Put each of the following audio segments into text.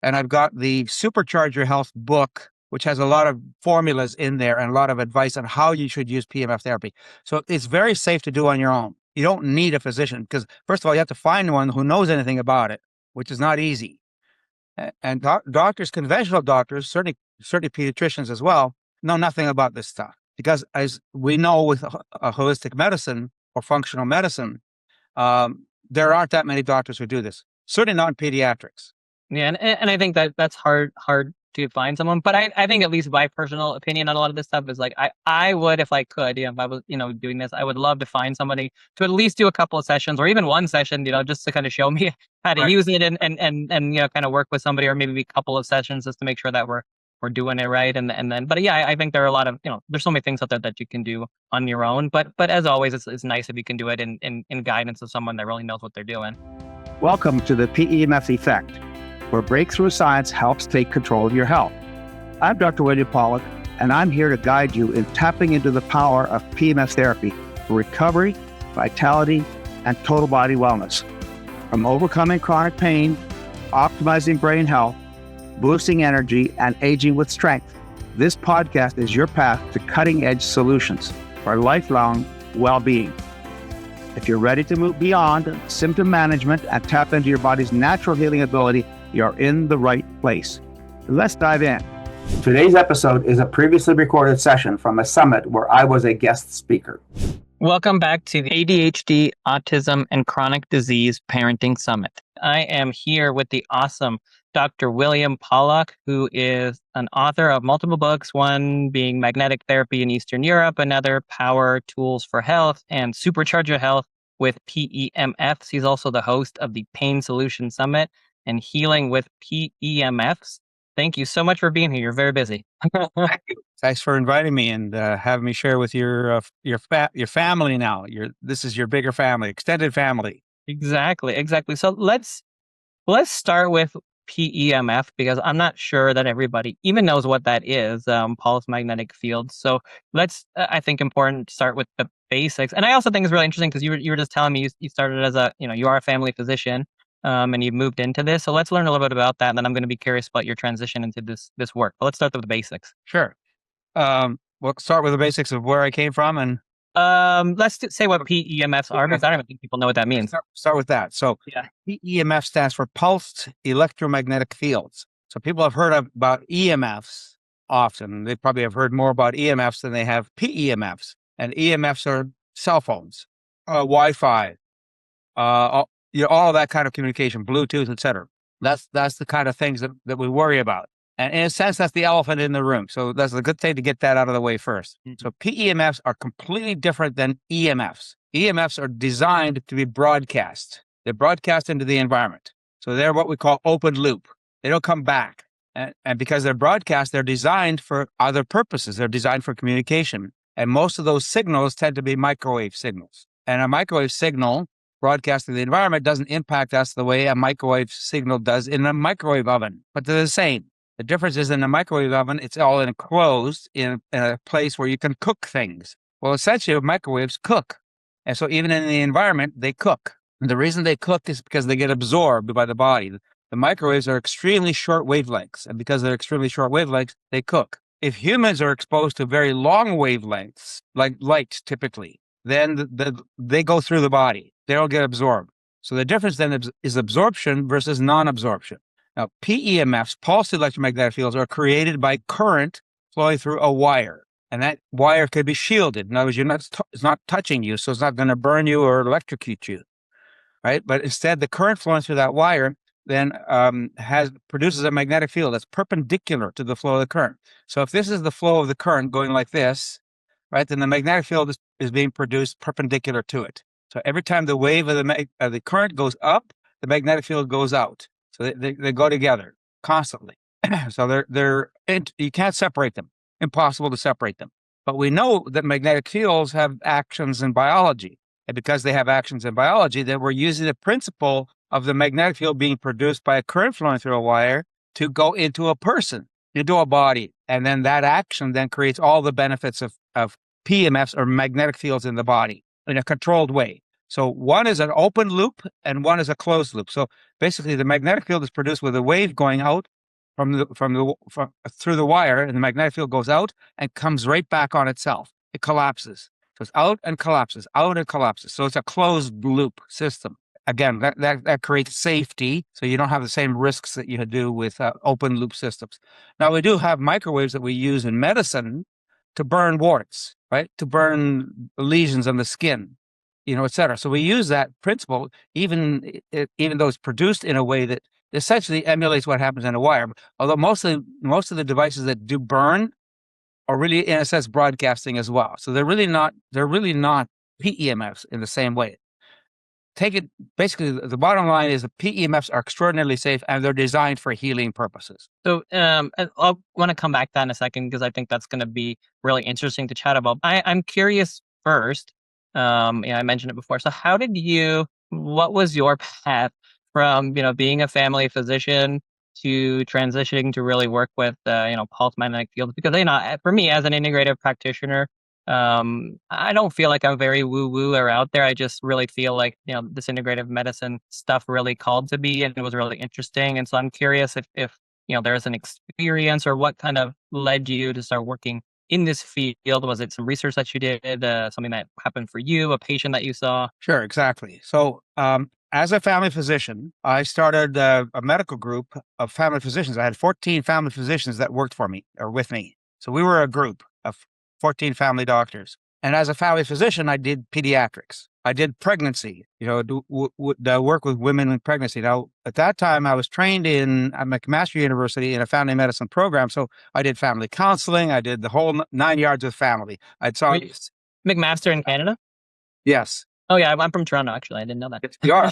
And I've got the Supercharge Your Health book, which has a lot of formulas in there and a lot of advice on how you should use PEMF therapy. So it's very safe to do on your own. You don't need a physician because, first of all, you have to find one who knows anything about it, which is not easy. And doctors, conventional doctors, certainly pediatricians as well, know nothing about this stuff. Because as we know with a holistic medicine or functional medicine, there aren't that many doctors who do this. Certainly not in pediatrics. Yeah, and I think that's hard to find someone. But I think at least my personal opinion on a lot of this stuff is like I would, if I could, if I was, doing this, I would love to find somebody to at least do a couple of sessions or even one session, just to kind of show me how to use it and kind of work with somebody, or maybe a couple of sessions just to make sure that we're doing it right. And then, but yeah, I think there are a lot of, there's so many things out there that you can do on your own. But as always, it's nice if you can do it in guidance of someone that really knows what they're doing. Welcome to the PEMF Effect, where breakthrough science helps take control of your health. I'm Dr. William Pawluk, and I'm here to guide you in tapping into the power of PEMF therapy for recovery, vitality, and total body wellness. From overcoming chronic pain, optimizing brain health, boosting energy, and aging with strength, this podcast is your path to cutting-edge solutions for lifelong well-being. If you're ready to move beyond symptom management and tap into your body's natural healing ability, you're in the right place. Let's dive in. Today's episode is a previously recorded session from a summit where I was a guest speaker. Welcome back to the ADHD, Autism, and Chronic Disease Parenting Summit. I am here with the awesome Dr. William Pawluk, who is an author of multiple books, one being Magnetic Therapy in Eastern Europe, another Power Tools for Health, and Supercharge Your Health with PEMFs. He's also the host of the Pain Solution Summit and Healing with PEMFs. Thank you so much for being here. You're very busy. Thanks for inviting me and having me share with your family now. This is your bigger family, extended family. Exactly. So let's start with PEMF, because I'm not sure that everybody even knows what that is, pulse magnetic field. So let's, I think, important to start with the basics. And I also think it's really interesting because you were just telling me you started as you are a family physician, and you've moved into this. So let's learn a little bit about that. And then I'm going to be curious about your transition into this work. But let's start with the basics. Sure. We'll start with the basics of where I came from and let's say what PEMFs are, because I don't think people know what that means. Start with that. So yeah. PEMF stands for pulsed electromagnetic fields. So people have heard about EMFs often. They probably have heard more about EMFs than they have PEMFs. And EMFs are cell phones, Wi-Fi, all that kind of communication, Bluetooth, etc. That's the kind of things that we worry about. And in a sense, that's the elephant in the room. So that's a good thing to get that out of the way first. Mm-hmm. So PEMFs are completely different than EMFs. EMFs are designed to be broadcast. They're broadcast into the environment. So they're what we call open loop. They don't come back. And because they're broadcast, they're designed for other purposes. They're designed for communication. And most of those signals tend to be microwave signals. And a microwave signal broadcast to the environment doesn't impact us the way a microwave signal does in a microwave oven, but they're the same. The difference is in a microwave oven, it's all enclosed in a place where you can cook things. Well, essentially, microwaves cook. And so even in the environment, they cook. And the reason they cook is because they get absorbed by the body. The microwaves are extremely short wavelengths. And because they're extremely short wavelengths, they cook. If humans are exposed to very long wavelengths, like light typically, then they go through the body. They don't get absorbed. So the difference then is absorption versus non-absorption. Now, PEMFs, pulsed electromagnetic fields, are created by current flowing through a wire. And that wire could be shielded. In other words, it's not touching you, so it's not going to burn you or electrocute you, right? But instead, the current flowing through that wire then produces a magnetic field that's perpendicular to the flow of the current. So if this is the flow of the current going like this, right, then the magnetic field is being produced perpendicular to it. So every time the wave of the current goes up, the magnetic field goes out. So they go together constantly. So you can't separate them. Impossible to separate them. But we know that magnetic fields have actions in biology. And because they have actions in biology, then we're using the principle of the magnetic field being produced by a current flowing through a wire to go into a person, into a body. And then that action then creates all the benefits of PEMFs or magnetic fields in the body in a controlled way. So one is an open loop and one is a closed loop. So basically, the magnetic field is produced with a wave going out through the wire, and the magnetic field goes out and comes right back on itself. It collapses. So it's out and collapses, out and collapses. So it's a closed loop system. Again, that creates safety, so you don't have the same risks that you do with open loop systems. Now, we do have microwaves that we use in medicine to burn warts, right? To burn lesions on the skin, et cetera. So we use that principle, even though it's produced in a way that essentially emulates what happens in a wire. Although most of the devices that do burn are really, in a sense, broadcasting as well. So they're really not PEMFs in the same way. Basically, the bottom line is the PEMFs are extraordinarily safe and they're designed for healing purposes. So I want to come back to that in a second because I think that's going to be really interesting to chat about. I'm curious first. I mentioned it before. So what was your path from, being a family physician to transitioning to really work with, pulse magnetic fields? Because, for me as an integrative practitioner, I don't feel like I'm very woo-woo or out there. I just really feel like, this integrative medicine stuff really called to me and it was really interesting. And so I'm curious if there's an experience or what kind of led you to start working in this field. Was it some research that you did, something that happened for you, a patient that you saw? Sure, exactly. So as a family physician, I started a medical group of family physicians. I had 14 family physicians that worked for me or with me. So we were a group of 14 family doctors. And as a family physician, I did pediatrics. I did pregnancy, work with women in pregnancy. Now, at that time, I was trained at McMaster University in a family medicine program. So I did family counseling. I did the whole 9 yards of family. McMaster in Canada? Yes. Oh, yeah. I'm from Toronto, actually. I didn't know that. It's PR.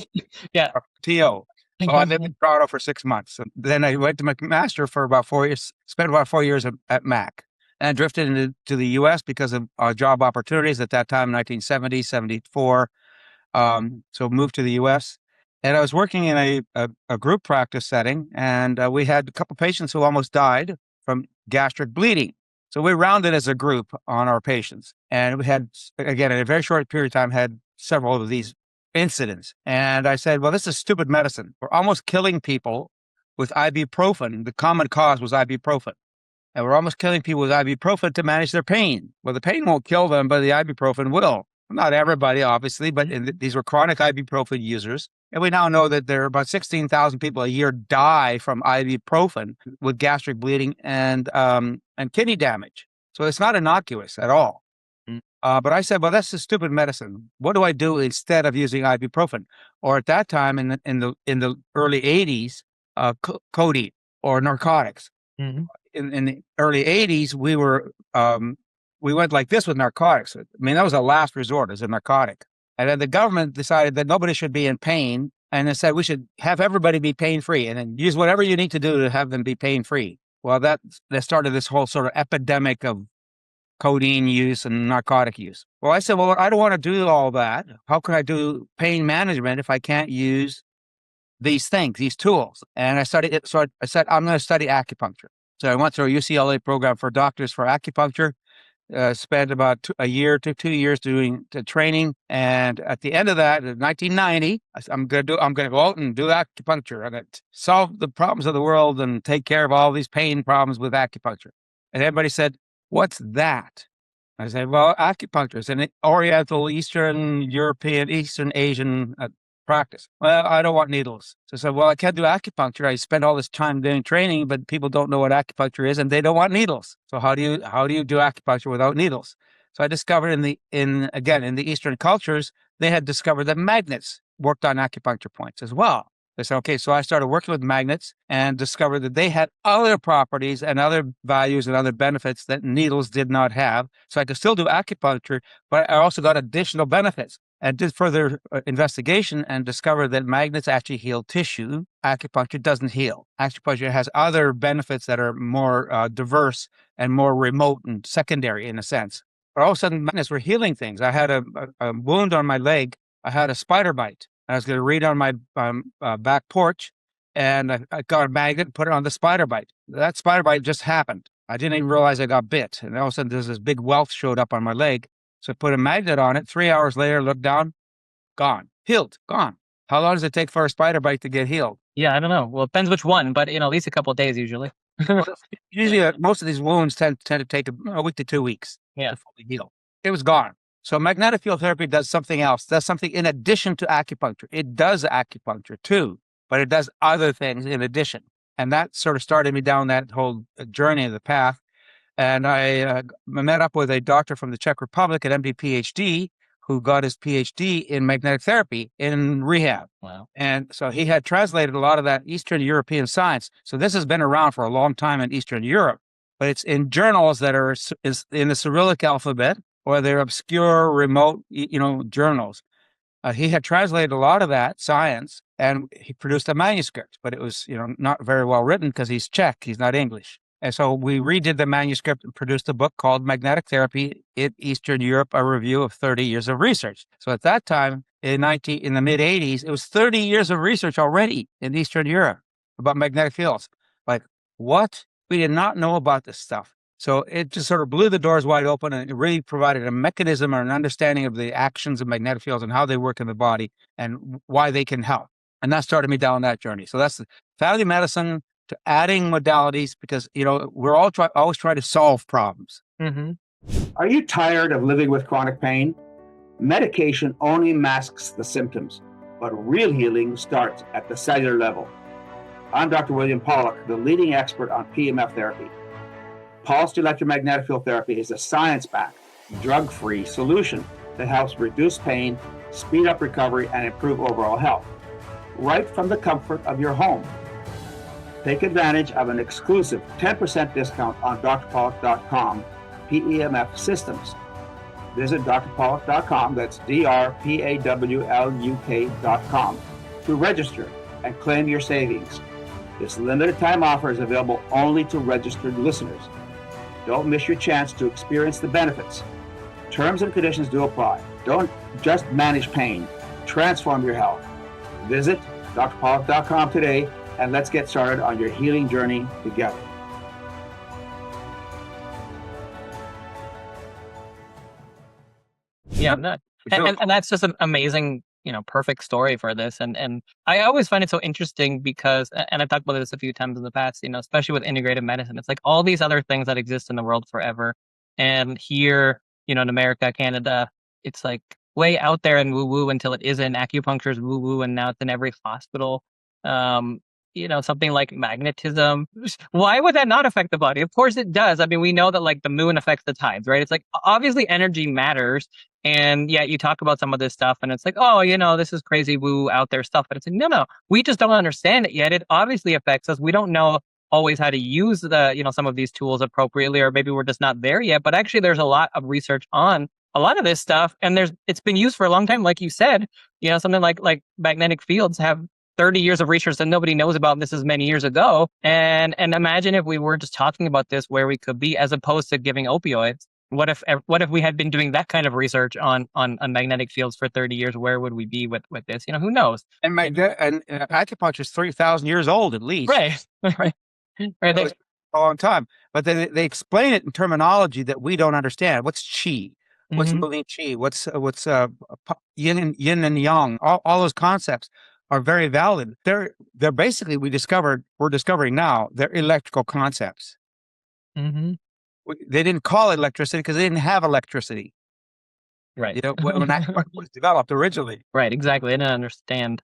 Yeah. TO. So I lived in Toronto for 6 months. And then I went to McMaster for about 4 years, spent about 4 years at Mac. And drifted into the U.S. because of job opportunities at that time, 1970, 74. So moved to the U.S. And I was working in a group practice setting, and we had a couple patients who almost died from gastric bleeding. So we rounded as a group on our patients. And we had, again, in a very short period of time, had several of these incidents. And I said, well, this is stupid medicine. We're almost killing people with ibuprofen. The common cause was ibuprofen. And we're almost killing people with ibuprofen to manage their pain. Well, the pain won't kill them, but the ibuprofen will. Not everybody, obviously, but these were chronic ibuprofen users. And we now know that there are about 16,000 people a year die from ibuprofen with gastric bleeding and kidney damage. So it's not innocuous at all. But I said, well, that's a stupid medicine. What do I do instead of using ibuprofen? Or at that time in the early 80s, codeine or narcotics. Mm-hmm. In the early 80s, we went like this with narcotics. I mean, that was a last resort as a narcotic. And then the government decided that nobody should be in pain. And they said we should have everybody be pain-free and then use whatever you need to do to have them be pain-free. Well, that started this whole sort of epidemic of codeine use and narcotic use. Well, I said, well, I don't want to do all that. How can I do pain management if I can't use these things, these tools? And I said, I'm going to study acupuncture. So I went through a UCLA program for doctors for acupuncture, spent about a year to 2 years doing the training. And at the end of that, in 1990, I'm going to go out and do acupuncture. I'm going to solve the problems of the world and take care of all these pain problems with acupuncture. And everybody said, what's that? I said, well, acupuncture is an Oriental, Eastern European, Eastern Asian practice. Well, I don't want needles. So I said, well, I can't do acupuncture. I spend all this time doing training, but people don't know what acupuncture is and they don't want needles. So how do you do acupuncture without needles? So I discovered in the Eastern cultures, they had discovered that magnets worked on acupuncture points as well. They said, okay, so I started working with magnets and discovered that they had other properties and other values and other benefits that needles did not have. So I could still do acupuncture, but I also got additional benefits. And did further investigation and discovered that magnets actually heal tissue. Acupuncture doesn't heal. Acupuncture has other benefits that are more diverse and more remote and secondary in a sense. But all of a sudden, magnets were healing things. I had a wound on my leg. I had a spider bite. I was going to read on my back porch, and I got a magnet and put it on the spider bite. That spider bite just happened. I didn't even realize I got bit. And all of a sudden, there's this big welt showed up on my leg. So I put a magnet on it. 3 hours later, looked down, gone. Healed, gone. How long does it take for a spider bite to get healed? Yeah, I don't know. Well, it depends which one, but at least a couple of days usually. Usually, most of these wounds tend to take a week to 2 weeks Yeah. to fully heal. It was gone. So magnetic field therapy does something else, does something in addition to acupuncture. It does acupuncture too, but it does other things in addition. And that sort of started me down that whole journey of the path. And I met up with a doctor from the Czech Republic at MD PhD who got his PhD in magnetic therapy in rehab. Wow. And so he had translated a lot of that Eastern European science. So this has been around for a long time in Eastern Europe, but it's in journals that are is in the Cyrillic alphabet, or they're obscure, remote, journals. He had translated a lot of that science, and he produced a manuscript, but it was, not very well written because he's Czech, he's not English. And so we redid the manuscript and produced a book called Magnetic Therapy in Eastern Europe, a review of 30 years of research. So at that time, in the mid-'80s, it was 30 years of research already in Eastern Europe about magnetic fields. Like, what? We did not know about this stuff. So it just sort of blew the doors wide open, and it really provided a mechanism or an understanding of the actions of magnetic fields and how they work in the body and why they can help. And that started me down that journey. So that's the family medicine to adding modalities, because, we're always trying to solve problems. Mm-hmm. Are you tired of living with chronic pain? Medication only masks the symptoms, but real healing starts at the cellular level. I'm Dr. William Pawluk, the leading expert on PEMF therapy. Pulsed electromagnetic field therapy is a science-backed, drug-free solution that helps reduce pain, speed up recovery, and improve overall health, right from the comfort of your home. Take advantage of an exclusive 10% discount on drpawluk.com PEMF systems. Visit drpawluk.com, that's drpawluk.com, to register and claim your savings. This limited time offer is available only to registered listeners. Don't miss your chance to experience the benefits. Terms and conditions do apply. Don't just manage pain, transform your health. Visit drpawluk.com today, and let's get started on your healing journey together. Yeah, and that's just an amazing, perfect story for this. And I always find it so interesting because, and I've talked about this a few times in the past, especially with integrative medicine, it's like all these other things that exist in the world forever. And here, in America, Canada, it's like way out there and woo-woo until it isn't. Acupuncture is woo-woo, and now it's in every hospital. Something like magnetism. Why would that not affect the body? Of course it does. I mean, we know that like the moon affects the tides, right? It's like, obviously energy matters. And yeah, you talk about some of this stuff and it's like, oh, this is crazy woo out there stuff. But it's like, no, we just don't understand it yet. It obviously affects us. We don't know always how to use some of these tools appropriately, or maybe we're just not there yet. But actually there's a lot of research on a lot of this stuff, and it's been used for a long time. Like you said, something like magnetic fields have 30 years of research that nobody knows about, and this is many years ago. And imagine if we were just talking about this, where we could be, as opposed to giving opioids. What if we had been doing that kind of research on magnetic fields for 30 years? Where would we be with this? Who knows? And acupuncture is 3,000 years old at least. Right. A long time. But they explain it in terminology that we don't understand. What's qi? What's moving qi? What's yin and yang? All those concepts are very valid. They're basically, we're discovering now, they're electrical concepts. Mm-hmm. They didn't call it electricity because they didn't have electricity. Right. When that was developed originally. Right, exactly. They didn't understand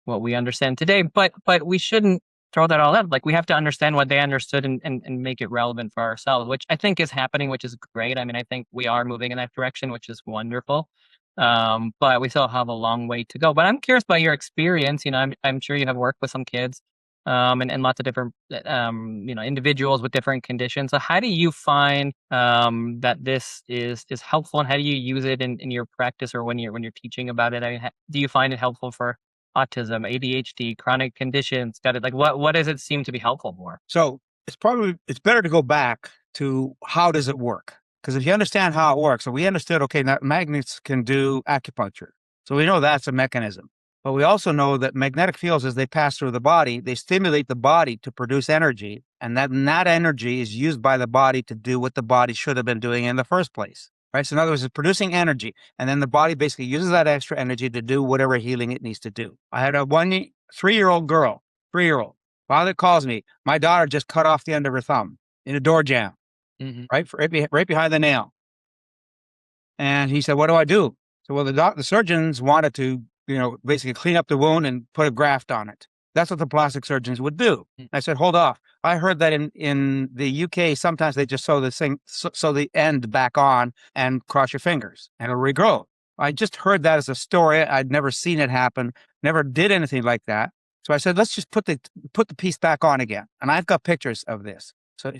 what we understand today, but we shouldn't throw that all out. Like, we have to understand what they understood and make it relevant for ourselves, which I think is happening, which is great. I mean, I think we are moving in that direction, which is wonderful. But we still have a long way to go. But I'm curious about your experience. I'm sure you have worked with some kids, and lots of different, individuals with different conditions. So how do you find that this is helpful, and how do you use it in your practice, or when you're teaching about it? I mean, do you find it helpful for autism, ADHD, chronic conditions? What does it seem to be helpful for? So it's better to go back to how does it work? Because if you understand how it works, so we understood, okay, that magnets can do acupuncture. So we know that's a mechanism. But we also know that magnetic fields, as they pass through the body, they stimulate the body to produce energy. And that energy is used by the body to do what the body should have been doing in the first place. right? So in other words, it's producing energy, and then the body basically uses that extra energy to do whatever healing it needs to do. I had a 3-year-old girl, 3-year-old. Father calls me. My daughter just cut off the end of her thumb in a door jamb, right behind the nail. And he said, "What do I do?" So, well, the surgeons wanted to, basically clean up the wound and put a graft on it. That's what the plastic surgeons would do. I said, "Hold off." I heard that in the UK, sometimes they just sew the end back on and cross your fingers and it'll regrow. I just heard that as a story. I'd never seen it happen, never did anything like that. So I said, let's just put the piece back on again. And I've got pictures of this. So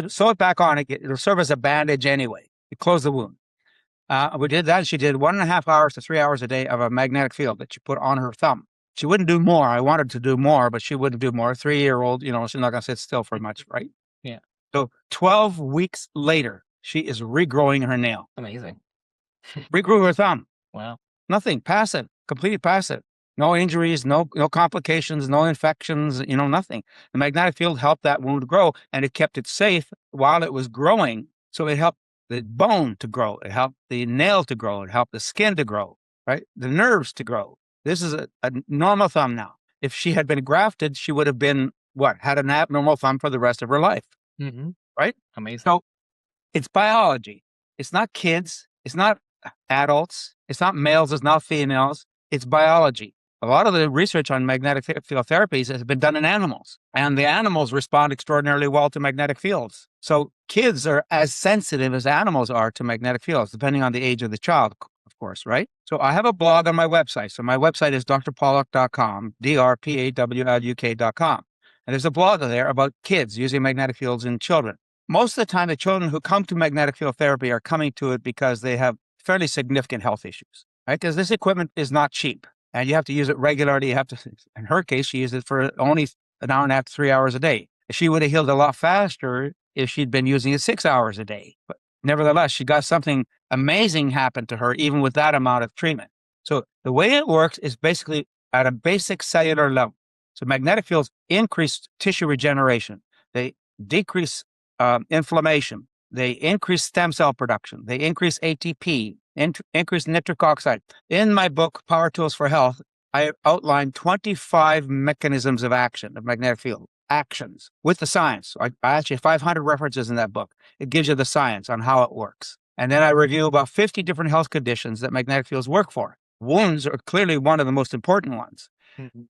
sew it back on again. It'll serve as a bandage anyway. You close the wound. We did that. She did 1.5 hours to 3 hours a day of a magnetic field that she put on her thumb. She wouldn't do more. I wanted to do more, but she wouldn't do more. 3-year-old, she's not going to sit still for much, right? Yeah. So 12 weeks later, she is regrowing her nail. Amazing. Regrew her thumb. Wow. Nothing. Passive. Completely passive. No injuries, no complications, no infections, nothing. The magnetic field helped that wound grow, and it kept it safe while it was growing. So it helped the bone to grow. It helped the nail to grow. It helped the skin to grow, right? The nerves to grow. This is a normal thumb now. If she had been grafted, she would have been, had an abnormal thumb for the rest of her life, right? Amazing. So it's biology. It's not kids. It's not adults. It's not males. It's not females. It's biology. A lot of the research on magnetic field therapies has been done in animals, and the animals respond extraordinarily well to magnetic fields. So kids are as sensitive as animals are to magnetic fields, depending on the age of the child, of course, right? So I have a blog on my website. So my website is drpawluk.com, drpawluk.com. And there's a blog there about kids using magnetic fields in children. Most of the time, the children who come to magnetic field therapy are coming to it because they have fairly significant health issues, right? Because this equipment is not cheap. And you have to use it regularly. You have to, in her case, she used it for only an hour and a half to 3 hours a day. She would have healed a lot faster if she'd been using it 6 hours a day. But nevertheless, she got something amazing happen to her, even with that amount of treatment. So the way it works is basically at a basic cellular level. So magnetic fields increase tissue regeneration. They decrease inflammation. They increase stem cell production. They increase ATP. Increase nitric oxide. In my book, Power Tools for Health, I outlined 25 mechanisms of action of magnetic field actions with the science. I actually have 500 references in that book. It gives you the science on how it works. And then I review about 50 different health conditions that magnetic fields work for. Wounds are clearly one of the most important ones,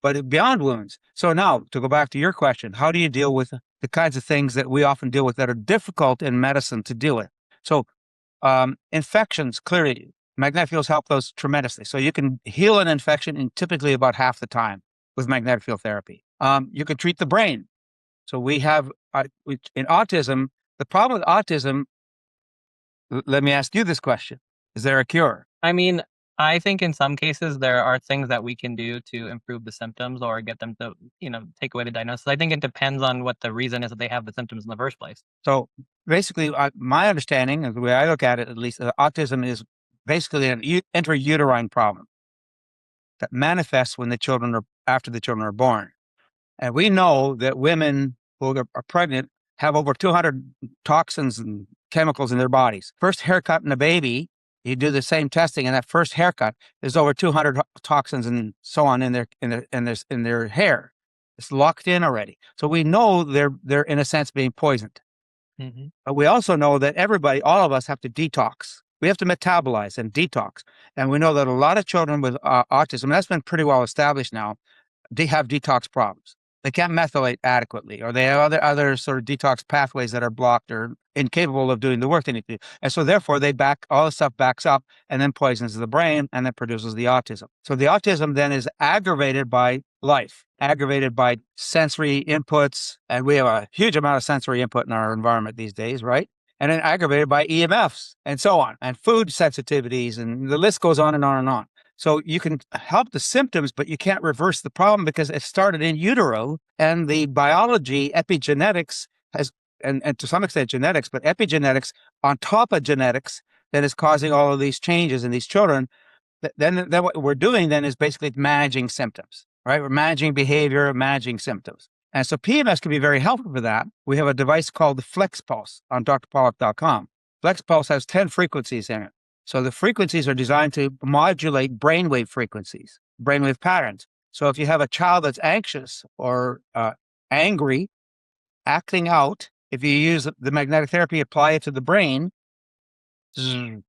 but beyond wounds. So now, to go back to your question, how do you deal with the kinds of things that we often deal with that are difficult in medicine to deal with? So infections, clearly, magnetic fields help those tremendously. So you can heal an infection in typically about half the time with magnetic field therapy. You can treat the brain. So we have, in autism, the problem with autism, let me ask you this question. Is there a cure? I mean, I think in some cases there are things that we can do to improve the symptoms or get them to, take away the diagnosis. I think it depends on what the reason is that they have the symptoms in the first place. So basically, my understanding, and the way I look at it, at least, autism is basically an intrauterine problem that manifests after the children are born. And we know that women who are pregnant have over 200 toxins and chemicals in their bodies. First haircut in a baby, you do the same testing, and that first haircut, there's over 200 toxins and so on in their hair. It's locked in already. So we know they're in a sense being poisoned. But we also know that all of us have to detox. We have to metabolize and detox. And we know that a lot of children with autism, and that's been pretty well established now, they have detox problems. They can't methylate adequately, or they have other sort of detox pathways that are blocked or incapable of doing the work they need to do. And so therefore all the stuff backs up and then poisons the brain and then produces the autism. So the autism then is aggravated by life, aggravated by sensory inputs. And we have a huge amount of sensory input in our environment these days, right? And then aggravated by EMFs and so on, and food sensitivities, and the list goes on and on and on. So you can help the symptoms, but you can't reverse the problem because it started in utero, and the biology, epigenetics and to some extent genetics, but epigenetics on top of genetics that is causing all of these changes in these children. Then what we're doing then is basically managing symptoms, right? We're managing behavior, managing symptoms. And so PEMFs can be very helpful for that. We have a device called the Flex Pulse on drpawluk.com. Flex Pulse has 10 frequencies in it. So the frequencies are designed to modulate brainwave frequencies, brainwave patterns. So if you have a child that's anxious or angry, acting out, if you use the magnetic therapy, apply it to the brain. I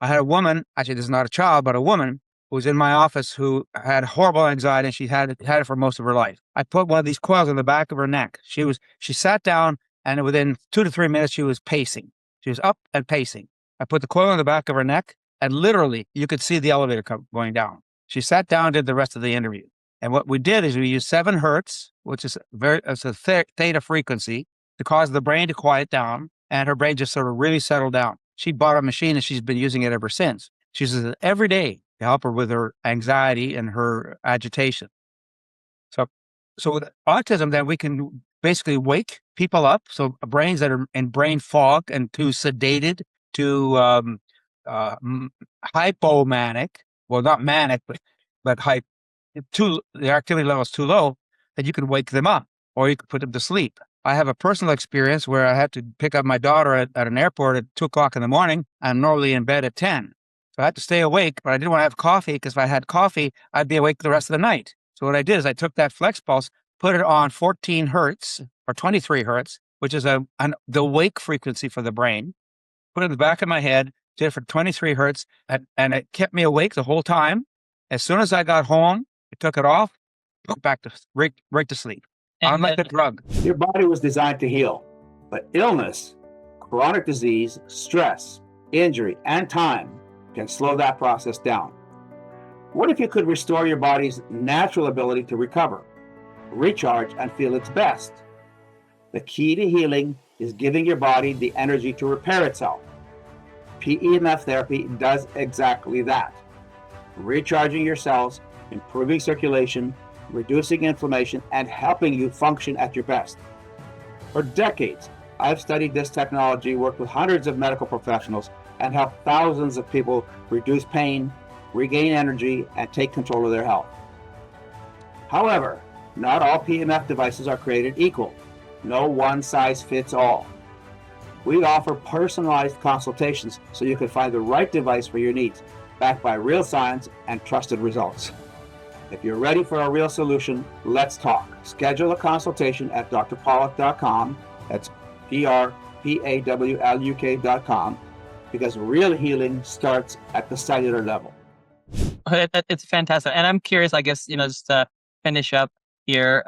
had a woman, actually this is not a child, but a woman who was in my office who had horrible anxiety, and she had it for most of her life. I put one of these coils in the back of her neck. She sat down, and within 2 to 3 minutes, she was pacing. She was up and pacing. I put the coil in the back of her neck, and literally you could see the elevator going down. She sat down, did the rest of the interview. And what we did is we used 7 hertz, which is it's a theta frequency, to cause the brain to quiet down, and her brain just sort of really settled down. She bought a machine, and she's been using it ever since. She uses it every day to help her with her anxiety and her agitation. So with autism, then we can basically wake people up. So brains that are in brain fog and too sedated, too hypomanic, well, not manic, but the activity level is too low, that you can wake them up or you can put them to sleep. I have a personal experience where I had to pick up my daughter at an airport at 2:00 in the morning. I'm normally in bed at 10. So I had to stay awake, but I didn't want to have coffee, because if I had coffee, I'd be awake the rest of the night. So what I did is I took that Flex Pulse, put it on 14 hertz or 23 hertz, which is the wake frequency for the brain, put it in the back of my head, did it for 23 hertz, and it kept me awake the whole time. As soon as I got home, I took it off, back to right to sleep. Unlike the drug. Your body was designed to heal, but illness, chronic disease, stress, injury, and time can slow that process down. What if you could restore your body's natural ability to recover, recharge, and feel its best? The key to healing is giving your body the energy to repair itself. PEMF therapy does exactly that. Recharging your cells, improving circulation, reducing inflammation, and helping you function at your best. For decades, I've studied this technology, worked with hundreds of medical professionals, and helped thousands of people reduce pain, regain energy, and take control of their health. However, not all PEMF devices are created equal. No one size fits all. We offer personalized consultations so you can find the right device for your needs, backed by real science and trusted results. If you're ready for a real solution, let's talk. Schedule a consultation at drpawluk.com. That's drpawluk.com, because real healing starts at the cellular level. It's fantastic. And I'm curious, I guess, just to finish up here,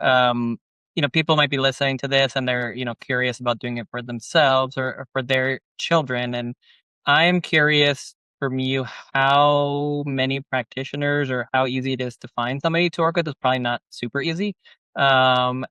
people might be listening to this and they're, curious about doing it for themselves or for their children. And I'm curious from you how many practitioners or how easy it is to find somebody to work with. Is probably not super easy. And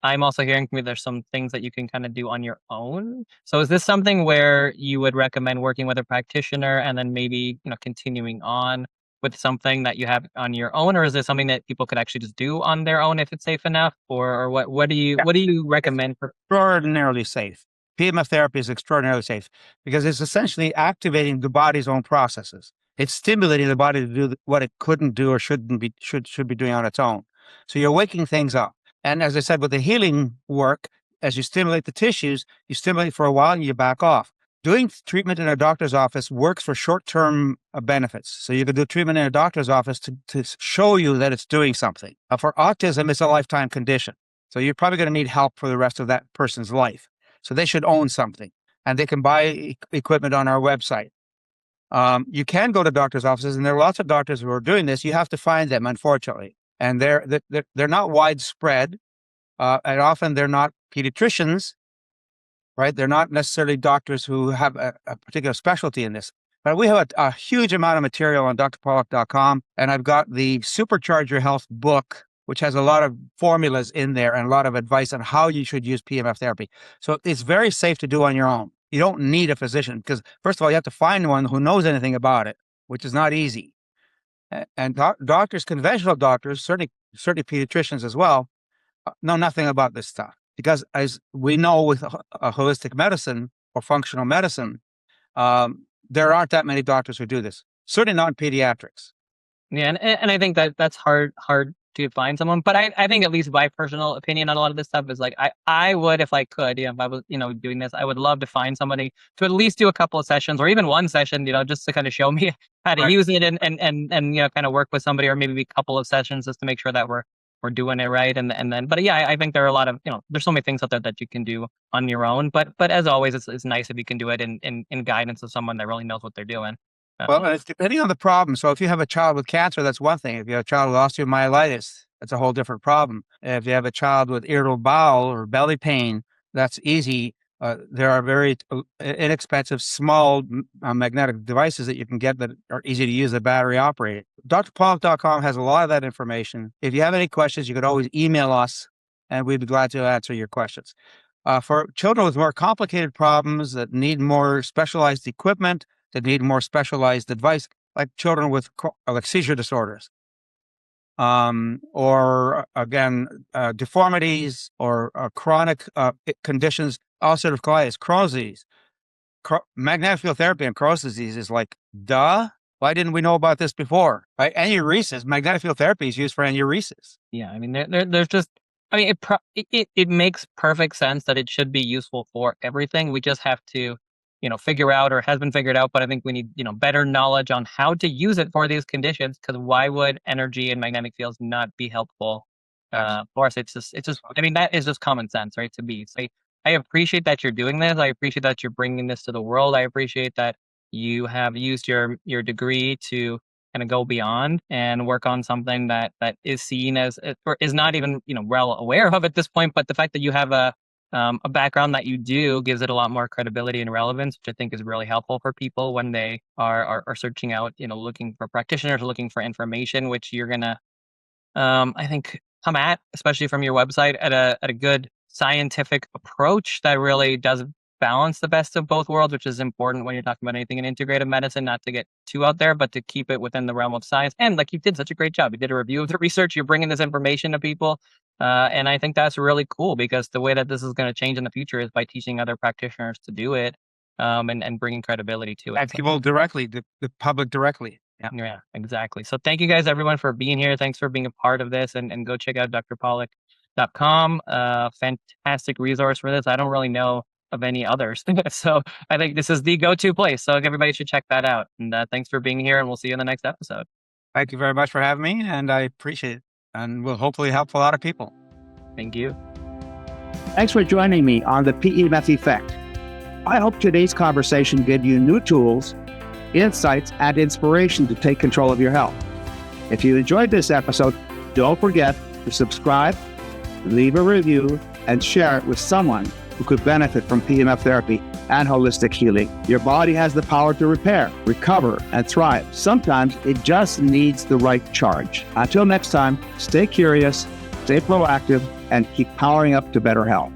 I'm also hearing from you there's some things that you can kind of do on your own. So is this something where you would recommend working with a practitioner and then maybe, continuing on with something that you have on your own, or is this something that people could actually just do on their own if it's safe enough, or what do you recommend for? Extraordinarily safe. PEMF therapy is extraordinarily safe because it's essentially activating the body's own processes. It's stimulating the body to do what it couldn't do or should be doing on its own. So you're waking things up. And as I said, with the healing work, as you stimulate the tissues, you stimulate for a while and you back off. Doing treatment in a doctor's office works for short-term benefits. So you can do treatment in a doctor's office to show you that it's doing something. For autism, it's a lifetime condition. So you're probably going to need help for the rest of that person's life. So they should own something, and they can buy equipment on our website. You can go to doctor's offices, and there are lots of doctors who are doing this. You have to find them, unfortunately. And they're not widespread, and often they're not pediatricians, right? They're not necessarily doctors who have a particular specialty in this. But we have a huge amount of material on drpawluk.com, and I've got the Supercharge Your Health book, which has a lot of formulas in there and a lot of advice on how you should use PEMF therapy. So it's very safe to do on your own. You don't need a physician because, first of all, you have to find one who knows anything about it, which is not easy. And doctors, conventional doctors, certainly pediatricians as well, know nothing about this stuff. Because as we know with a holistic medicine or functional medicine, there aren't that many doctors who do this. Certainly not in pediatrics. Yeah, and I think that's hard to find someone. But I think at least my personal opinion on a lot of this stuff is like I would, if I could, if I was, doing this, I would love to find somebody to at least do a couple of sessions or even one session, just to kind of show me how to Right. use it and kind of work with somebody, or maybe a couple of sessions just to make sure that we're doing it right. And then, but yeah, I think there are a lot of, there's so many things out there that you can do on your own. But as always, it's nice if you can do it in guidance of someone that really knows what they're doing. Well, it's depending on the problem. So if you have a child with cancer, that's one thing. If you have a child with osteomyelitis, that's a whole different problem. If you have a child with irritable bowel or belly pain, that's easy. There are very inexpensive, small magnetic devices that you can get that are easy to use, that battery operated. drpawluk.com has a lot of that information. If you have any questions, you could always email us, and we'd be glad to answer your questions. For children with more complicated problems that need more specialized equipment, that need more specialized advice, like children with like seizure disorders, or again, deformities or chronic conditions, ulcerative colitis, Crohn's disease. Magnetic field therapy and Crohn's disease is like, duh. Why didn't we know about this before? Right? Anuresis, magnetic field therapy is used for anuresis. Yeah, I mean, there's just, I mean, it makes perfect sense that it should be useful for everything. We just have to, figure out, or has been figured out, but I think we need, better knowledge on how to use it for these conditions, because why would energy and magnetic fields not be helpful for us? It's just, I mean, that is just common sense, right? To be. So I appreciate that you're doing this. I appreciate that you're bringing this to the world. I appreciate that you have used your degree to kind of go beyond and work on something that is seen as, or is not even, well aware of at this point, but the fact that you have a background that you do gives it a lot more credibility and relevance, which I think is really helpful for people when they are searching out, looking for practitioners, looking for information, which you're gonna, I think, come at, especially from your website, at a good scientific approach that really does balance the best of both worlds, which is important when you're talking about anything in integrative medicine, not to get too out there, but to keep it within the realm of science. And like, you did such a great job. You did a review of the research. You're bringing this information to people. And I think that's really cool, because the way that this is going to change in the future is by teaching other practitioners to do it, and bringing credibility to it. And people directly, the public directly. Yeah, exactly. So thank you guys, everyone, for being here. Thanks for being a part of this, and go check out drpawluk.com. Fantastic resource for this. I don't really know of any others. So I think this is the go-to place. So everybody should check that out. And thanks for being here, and we'll see you in the next episode. Thank you very much for having me, and I appreciate it. And will hopefully help a lot of people. Thank you. Thanks for joining me on the PEMF Effect. I hope today's conversation gave you new tools, insights, and inspiration to take control of your health. If you enjoyed this episode, don't forget to subscribe, leave a review, and share it with someone who could benefit from PEMF therapy and holistic healing. Your body has the power to repair, recover, and thrive. Sometimes it just needs the right charge. Until next time, stay curious, stay proactive, and keep powering up to better health.